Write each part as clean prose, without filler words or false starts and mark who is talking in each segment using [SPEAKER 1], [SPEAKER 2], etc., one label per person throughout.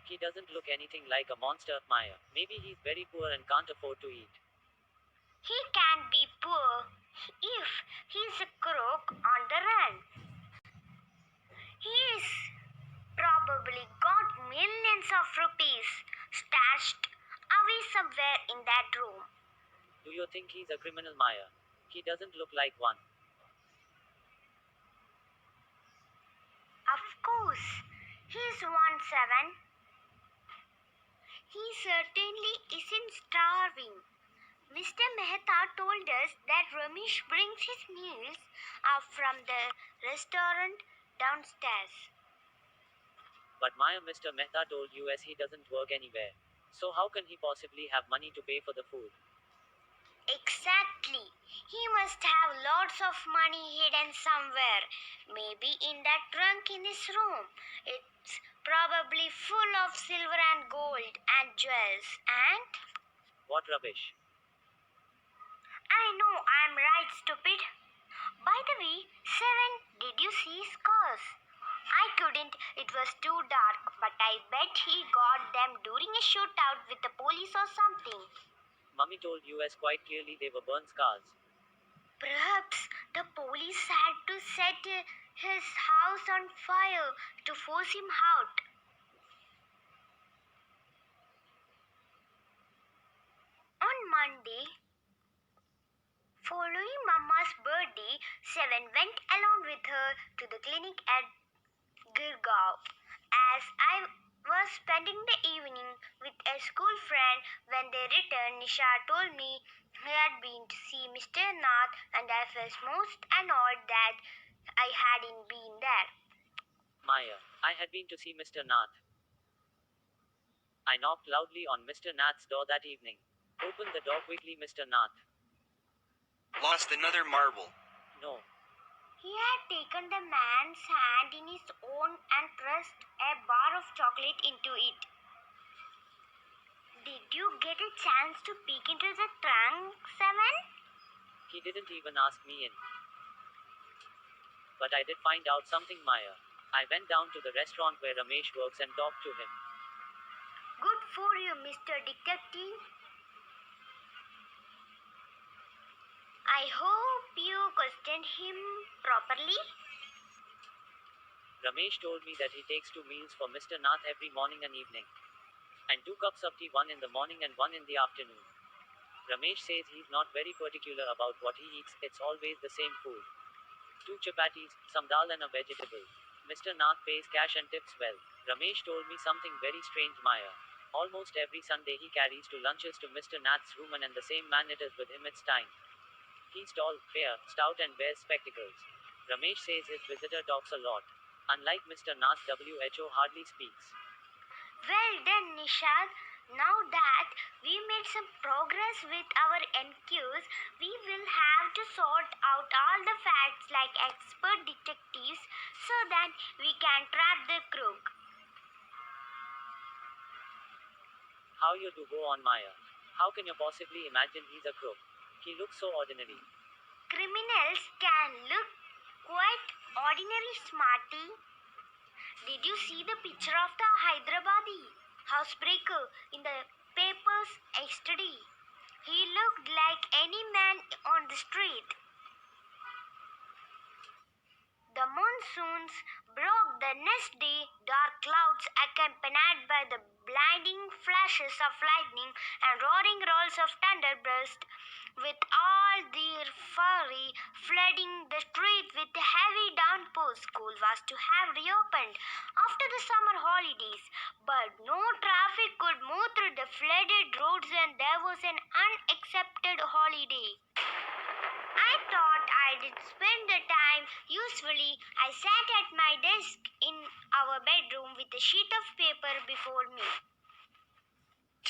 [SPEAKER 1] He doesn't look anything like a monster, Maya. Maybe he's very poor and can't afford to eat.
[SPEAKER 2] He can be poor if he's a crook on the run. He's probably got millions of rupees stashed away somewhere in that room.
[SPEAKER 1] Do you think he's a criminal, Maya? He doesn't look like one.
[SPEAKER 2] Of course, he's 1-7. He certainly isn't starving. Mr. Mehta told us that Ramesh brings his meals up from the restaurant downstairs.
[SPEAKER 1] But Maya, Mr. Mehta told us he doesn't work anywhere. So how can he possibly have money to pay for the food?
[SPEAKER 2] Exactly. He must have lots of money hidden somewhere. Maybe in that trunk in his room. It's probably full of silver and gold and jewels. And
[SPEAKER 1] What rubbish.
[SPEAKER 2] I know I'm right, stupid. By the way, 7, did you see his scars? I couldn't, it was too dark, but I bet he got them during a shootout with the police or something.
[SPEAKER 1] Mummy told us quite clearly they were burn scars.
[SPEAKER 2] Perhaps the police had to set his house on fire to force him out. On Monday, following Mama's birthday, 7 went along with her to the clinic at Girgaon. As I was spending the evening with a school friend, when they returned, Nisha told me he had been to see Mr. Nath, and I felt most annoyed that I hadn't been there.
[SPEAKER 1] Maya, I had been to see Mr. Nath. I knocked loudly on Mr. Nath's door that evening. Open the door quickly, Mr. Nath.
[SPEAKER 3] Lost another marble.
[SPEAKER 1] No.
[SPEAKER 2] He had taken the man's hand in his own and pressed a bar of chocolate into it. Did you get a chance to peek into the trunk, 7?
[SPEAKER 1] He didn't even ask me in. But I did find out something, Maya. I went down to the restaurant where Ramesh works and talked to him.
[SPEAKER 2] Good for you, Mr. Detective. I hope you questioned him properly.
[SPEAKER 1] Ramesh told me that he takes 2 meals for Mr. Nath every morning and evening. And 2 cups of tea, one in the morning and one in the afternoon. Ramesh says he's not very particular about what he eats, it's always the same food. 2 chapatis, some dal and a vegetable. Mr. Nath pays cash and tips well. Ramesh told me something very strange, Maya. Almost every Sunday he carries 2 lunches to Mr. Nath's room, and the same man it is with him it's time. He's tall, fair, stout and wears spectacles. Ramesh says his visitor talks a lot. Unlike Mr. Nath, WHO hardly speaks.
[SPEAKER 2] Well done, Nishad. Now that we made some progress with our NQs, we will have to sort out all the facts like expert detectives so that we can trap the crook.
[SPEAKER 1] How you do go on, Maya? How can you possibly imagine he's a crook? He looks so ordinary.
[SPEAKER 2] Criminals can look quite ordinary, smarty. Did you see the picture of the Hyderabadi housebreaker in the papers yesterday? He looked like any man on the street. The monsoons broke the next day, dark clouds accompanied by the blinding flashes of lightning and roaring rolls of thunder burst with all their fury, flooding the street with heavy downpours. School was to have reopened after the summer holidays, but no traffic could move through the flooded roads, and there was an unaccepted holiday. I thought I'd spend the time usefully. I sat at my desk in our bedroom with a sheet of paper before me.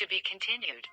[SPEAKER 4] To be continued.